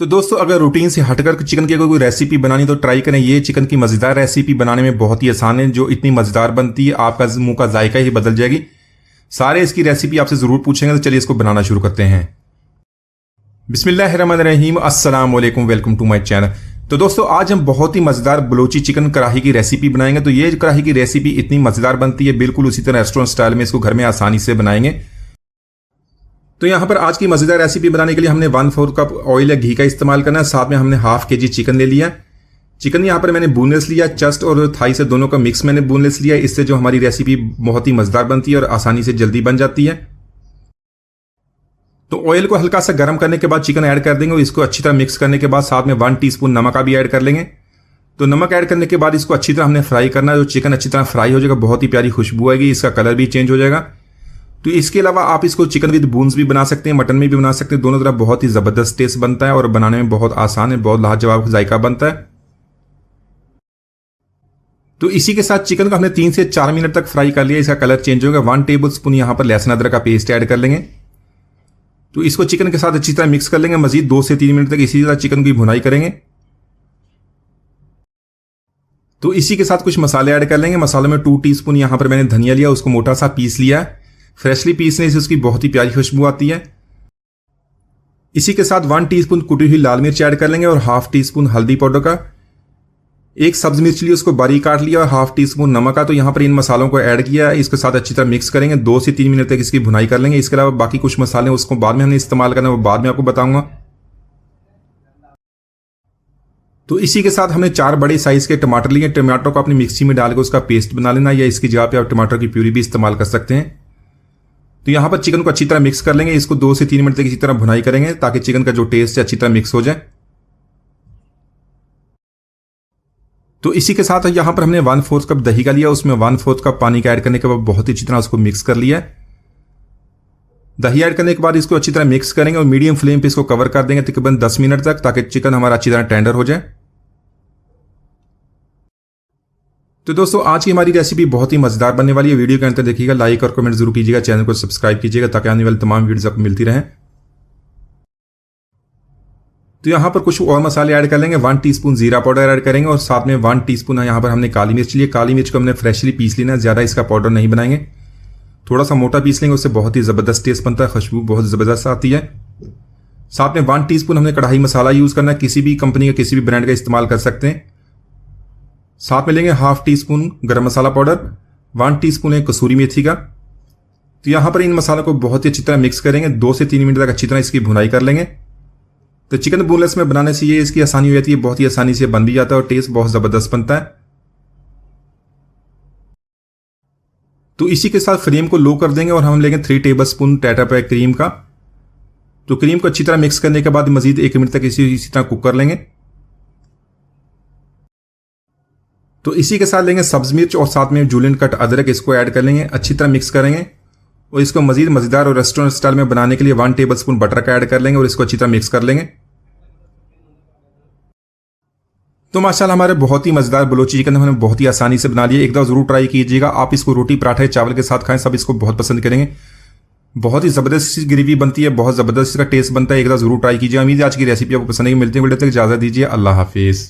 तो दोस्तों अगर रूटीन से हटकर चिकन की कोई रेसिपी बनानी तो ट्राई करें। ये चिकन की मज़ेदार रेसिपी बनाने में बहुत ही आसान है, जो इतनी मज़ेदार बनती है आपका मुंह का जायका ही बदल जाएगी। सारे इसकी रेसिपी आपसे ज़रूर पूछेंगे, तो चलिए इसको बनाना शुरू करते हैं। बिस्मिल्लाहिर्रहमानिर्रहीम, अस्सलाम वालेकुम, वेलकम टू माय चैनल। तो दोस्तों आज हम बहुत ही मज़ेदार बलोची चिकन कढ़ाई की रेसिपी बनाएंगे। तो ये कढ़ाई की रेसिपी इतनी मज़ेदार बनती है, बिल्कुल उसी तरह रेस्टोरेंट स्टाइल में इसको घर में आसानी से बनाएंगे। तो यहाँ पर आज की मज़ेदार रेसिपी बनाने के लिए हमने 1/4 कप ऑयल या घी का इस्तेमाल करना है। साथ में हमने हाफ केजी चिकन ले लिया। चिकन यहाँ पर मैंने बोनलेस लिया, चेस्ट और थाई से दोनों का मिक्स मैंने बोनलेस लिया। इससे जो हमारी रेसिपी बहुत ही मज़ेदार बनती है और आसानी से जल्दी बन जाती है। तो ऑयल को हल्का सा गर्म करने के बाद चिकन ऐड कर देंगे और इसको अच्छी तरह मिक्स करने के बाद साथ में 1 टीस्पून नमक का भी ऐड कर लेंगे। तो नमक ऐड करने के बाद इसको अच्छी तरह हमने फ्राई करना है। जो चिकन अच्छी तरह फ्राई हो जाएगा, बहुत ही प्यारी खुशबू आएगी, इसका कलर भी चेंज हो जाएगा। तो इसके अलावा आप इसको चिकन विद बोन्स भी बना सकते हैं, मटन में भी बना सकते हैं। दोनों तरफ बहुत ही ज़बरदस्त टेस्ट बनता है और बनाने में बहुत आसान है, बहुत लाजवाब जायका बनता है। तो इसी के साथ चिकन को हमने 3 से 4 मिनट तक फ्राई कर लिया, इसका कलर चेंज होगा। 1 टेबल स्पून यहाँ पर लहसुन अदरक का पेस्ट ऐड कर लेंगे। तो इसको चिकन के साथ अच्छी तरह मिक्स कर लेंगे। मजीद 2 से 3 मिनट तक इसी तरह चिकन की भुनाई करेंगे। तो इसी के साथ कुछ मसाले ऐड कर लेंगे। मसालों में 2 टीस्पून यहाँ पर मैंने धनिया लिया, उसको मोटा सा पीस लिया है। फ्रेशली पीसने से उसकी बहुत ही प्यारी खुशबू आती है। इसी के साथ 1 टीस्पून कुटी हुई लाल मिर्च ऐड कर लेंगे और हाफ टीस्पून हल्दी पाउडर का। 1 सब्ज मिर्च ली, उसको बारीक काट लिया और हाफ टीस्पून नमक का। तो यहाँ पर इन मसालों को ऐड किया, इसके साथ अच्छी तरह मिक्स करेंगे। 2 से 3 मिनट तक इसकी भुनाई कर लेंगे। इसके अलावा बाकी कुछ मसाले उसको बाद में हमने इस्तेमाल करना है, वो बाद में आपको बताऊंगा। तो इसी के साथ हमने 4 बड़े साइज के टमाटर लिए। टमाटर को अपनी मिक्सी में डाल के उसका पेस्ट बना लेना, या इसकी जगह पे आप टमाटर की प्यूरी भी इस्तेमाल कर सकते हैं। तो यहाँ पर चिकन को अच्छी तरह मिक्स कर लेंगे। इसको 2 से 3 मिनट तक इसी तरह भुनाई करेंगे ताकि चिकन का जो टेस्ट है अच्छी तरह मिक्स हो जाए। तो इसी के साथ यहाँ पर हमने 1/4 कप दही का लिया, उसमें 1/4 कप पानी का ऐड करने के बाद बहुत ही अच्छी तरह उसको मिक्स कर लिया। दही ऐड करने के बाद इसको अच्छी तरह मिक्स करेंगे और मीडियम फ्लेम पे इसको कवर कर देंगे तकरीबन 10 मिनट तक, ताकि चिकन हमारा अच्छी तरह टेंडर हो जाए। तो दोस्तों आज की हमारी रेसिपी बहुत ही मजेदार बनने वाली है। वीडियो के अंत तक देखिएगा, लाइक और कमेंट जरूर कीजिएगा, चैनल को सब्सक्राइब कीजिएगा ताकि आने वाली तमाम वीडियोस आपको मिलती रहें। तो यहाँ पर कुछ और मसाले ऐड कर लेंगे। 1 टीस्पून जीरा पाउडर ऐड करेंगे और साथ में 1 टीस्पून यहाँ पर हमने काली मिर्च ली। काली मिर्च को हमने फ्रेशली पीस लेना, ज्यादा इसका पाउडर नहीं बनाएंगे, थोड़ा सा मोटा पीस लेंगे, उससे बहुत ही जबरदस्त टेस्ट बनता है, खुशबू बहुत जबरदस्त आती है। साथ में 1 टीस्पून हमने कढ़ाई मसाला यूज करना है, किसी भी कंपनी का किसी भी ब्रांड का इस्तेमाल कर सकते हैं। साथ में लेंगे हाफ टीस्पून गरम मसाला पाउडर, 1 टीस्पून है कसूरी मेथी का। तो यहाँ पर इन मसालों को बहुत ही अच्छी तरह मिक्स करेंगे। 2 से 3 मिनट तक अच्छी तरह इसकी भुनाई कर लेंगे। तो चिकन बोनलेस में बनाने से ये इसकी आसानी हो जाती है, बहुत ही आसानी से बन भी जाता है और टेस्ट बहुत जबरदस्त बनता है। तो इसी के साथ फ्लेम को लो कर देंगे और हम लेंगे 3 table spoon Tata pack cream का। तो क्रीम को अच्छी तरह मिक्स करने के बाद मजीद 1 मिनट तक इसी तरह कुक कर लेंगे। तो इसी के साथ लेंगे सब्ज मिर्च और साथ में जूलियन कट अदरक, इसको ऐड कर लेंगे, अच्छी तरह मिक्स करेंगे और इसको मजीद मजेदार और रेस्टोरेंट स्टाइल में बनाने के लिए 1 टेबल स्पून बटर का ऐड कर लेंगे और इसको अच्छी तरह मिक्स कर लेंगे। तो माशाल्लाह हमारे बहुत ही मजेदार बलोची चिकन हमने बहुत ही आसानी से बना लिया। एक बार जरूर ट्राई कीजिएगा। आप इसको रोटी पराठे चावल के साथ खाएं, सब इसको बहुत पसंद करेंगे। बहुत ही जबरदस्त ग्रेवी बनती है, बहुत जबरदस्त इसका टेस्ट बनता है। एक बार जरूर ट्राई कीजिए। उम्मीद है आज की रेसिपी आपको पसंद आएगी। मिलते हैं वीडियो तक, इजाजत दीजिए, अल्लाह हाफिज।